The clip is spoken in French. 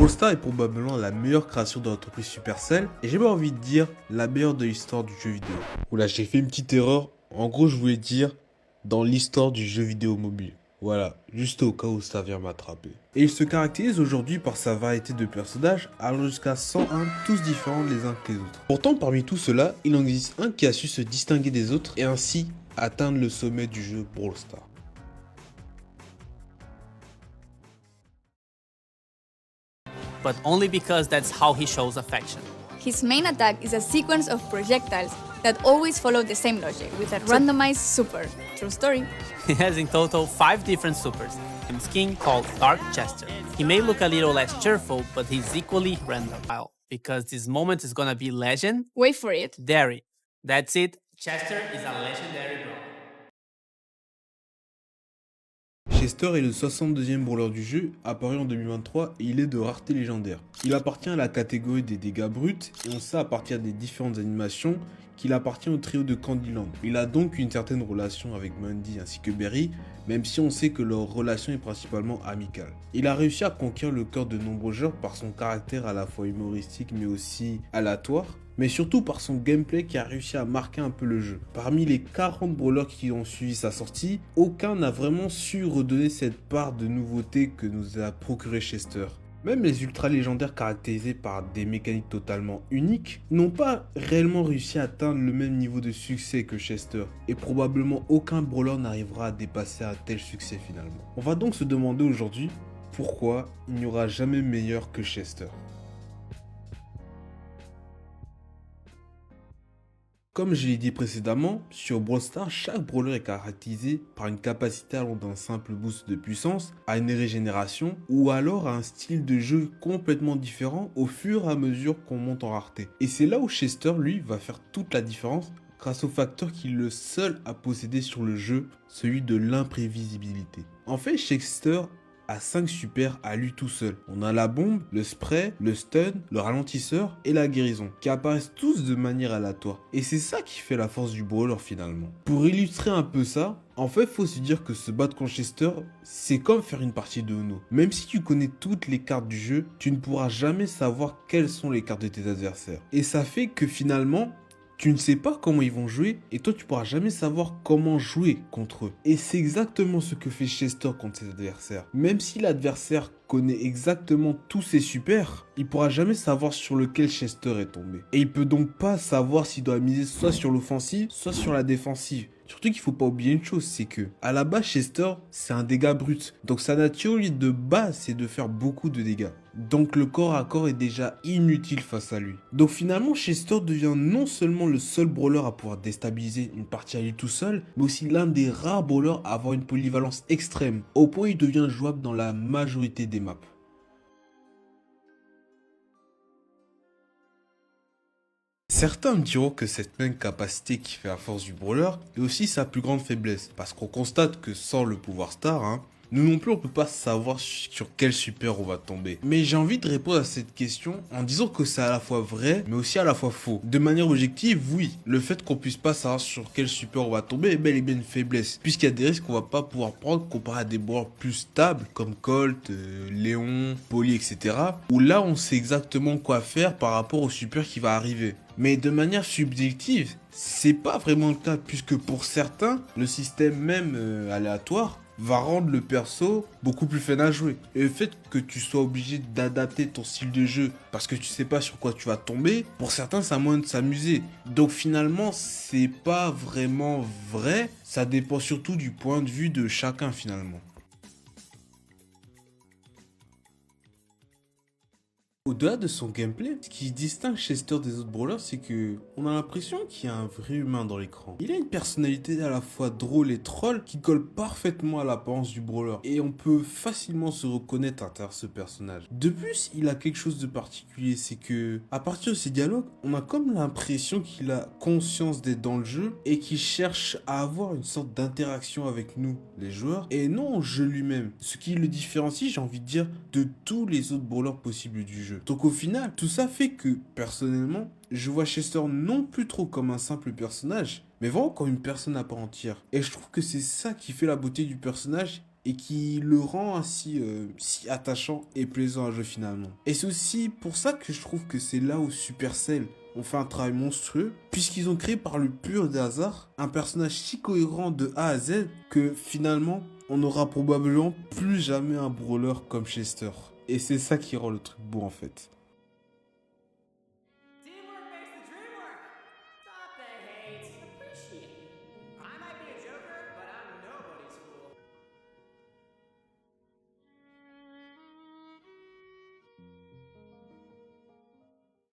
Brawl Stars est probablement la meilleure création de l'entreprise Supercell, et j'ai pas envie de dire la meilleure de l'histoire du jeu vidéo. Oula, j'ai fait une petite erreur. En gros, je voulais dire dans l'histoire du jeu vidéo mobile. Voilà, juste au cas où ça vient m'attraper. Et il se caractérise aujourd'hui par sa variété de personnages, allant jusqu'à 101, tous différents les uns que les autres. Pourtant, parmi tout cela, il en existe un qui a su se distinguer des autres et ainsi atteindre le sommet du jeu Brawl Stars. But only because that's how he shows affection. His main attack is a sequence of projectiles that always follow the same logic, with a randomized super. True story. He has in total 5 different supers, and skin called Dark Chester. He may look a little less cheerful, but he's equally random. Because this moment is gonna be legend. Wait for it. Dairy. That's it. Chester is a legendary brawler. Chester est le 62e brawler du jeu, apparu en 2023 et il est de rareté légendaire. Il appartient à la catégorie des dégâts bruts et on sait à partir des différentes animations qu'il appartient au trio de Candyland. Il a donc une certaine relation avec Mandy ainsi que Berry, même si on sait que leur relation est principalement amicale. Il a réussi à conquérir le cœur de nombreux joueurs par son caractère à la fois humoristique mais aussi aléatoire, mais surtout par son gameplay qui a réussi à marquer un peu le jeu. Parmi les 40 brawlers qui ont suivi sa sortie, aucun n'a vraiment su redonner cette part de nouveauté que nous a procuré Chester. Même les ultra légendaires caractérisés par des mécaniques totalement uniques n'ont pas réellement réussi à atteindre le même niveau de succès que Chester, et probablement aucun brawler n'arrivera à dépasser un tel succès finalement. On va donc se demander aujourd'hui pourquoi il n'y aura jamais meilleur que Chester. Comme je l'ai dit précédemment, sur Brawl Stars, chaque brawler est caractérisé par une capacité allant d'un simple boost de puissance à une régénération ou alors à un style de jeu complètement différent au fur et à mesure qu'on monte en rareté. Et c'est là où Chester, lui, va faire toute la différence grâce au facteur qui est le seul à posséder sur le jeu, celui de l'imprévisibilité. En fait, Chester a 5 super à lui tout seul. On a la bombe, le spray, le stun, le ralentisseur et la guérison, qui apparaissent tous de manière aléatoire. Et c'est ça qui fait la force du brawler finalement. Pour illustrer un peu ça, en fait, faut se dire que se battre contre Chester, c'est comme faire une partie de Uno. Même si tu connais toutes les cartes du jeu, tu ne pourras jamais savoir quelles sont les cartes de tes adversaires. Et ça fait que finalement, tu ne sais pas comment ils vont jouer et toi tu pourras jamais savoir comment jouer contre eux. Et c'est exactement ce que fait Chester contre ses adversaires. Même si l'adversaire connaît exactement tous ses supers, il pourra jamais savoir sur lequel Chester est tombé. Et il peut donc pas savoir s'il doit miser soit sur l'offensive, soit sur la défensive. Surtout qu'il faut pas oublier une chose, c'est que à la base Chester c'est un dégât brut. Donc sa nature de base c'est de faire beaucoup de dégâts. Donc le corps à corps est déjà inutile face à lui. Donc finalement Chester devient non seulement le seul brawler à pouvoir déstabiliser une partie à lui tout seul, mais aussi l'un des rares brawlers à avoir une polyvalence extrême, au point où il devient jouable dans la majorité des maps. Certains me diront que cette même capacité qui fait la force du brawler est aussi sa plus grande faiblesse, parce qu'on constate que sans le pouvoir star, nous non plus on peut pas savoir sur quel super on va tomber. Mais j'ai envie de répondre à cette question en disant que c'est à la fois vrai mais aussi à la fois faux. De manière objective, oui, le fait qu'on puisse pas savoir sur quel super on va tomber est bel et bien une faiblesse, puisqu'il y a des risques qu'on va pas pouvoir prendre comparé à des brawlers plus stables comme Colt, Léon, Polly, etc. où là on sait exactement quoi faire par rapport au super qui va arriver. Mais de manière subjective, c'est pas vraiment le cas, puisque pour certains, le système même aléatoire va rendre le perso beaucoup plus fun à jouer. Et le fait que tu sois obligé d'adapter ton style de jeu parce que tu sais pas sur quoi tu vas tomber, pour certains c'est un moyen de s'amuser. Donc finalement c'est pas vraiment vrai, ça dépend surtout du point de vue de chacun finalement. Au-delà de son gameplay, ce qui distingue Chester des autres brawlers, c'est que on a l'impression qu'il y a un vrai humain dans l'écran. Il a une personnalité à la fois drôle et troll qui colle parfaitement à l'apparence du brawler et on peut facilement se reconnaître à travers ce personnage. De plus, il a quelque chose de particulier, c'est que à partir de ses dialogues, on a comme l'impression qu'il a conscience d'être dans le jeu et qu'il cherche à avoir une sorte d'interaction avec nous, les joueurs, et non au jeu lui-même. Ce qui le différencie, j'ai envie de dire, de tous les autres brawlers possibles du jeu. Donc au final, tout ça fait que, personnellement, je vois Chester non plus trop comme un simple personnage, mais vraiment comme une personne à part entière. Et je trouve que c'est ça qui fait la beauté du personnage et qui le rend ainsi si attachant et plaisant à jouer finalement. Et c'est aussi pour ça que je trouve que c'est là où Supercell ont fait un travail monstrueux, puisqu'ils ont créé par le pur des hasards un personnage si cohérent de A à Z que finalement on n'aura probablement plus jamais un brawler comme Chester. Et c'est ça qui rend le truc beau en fait.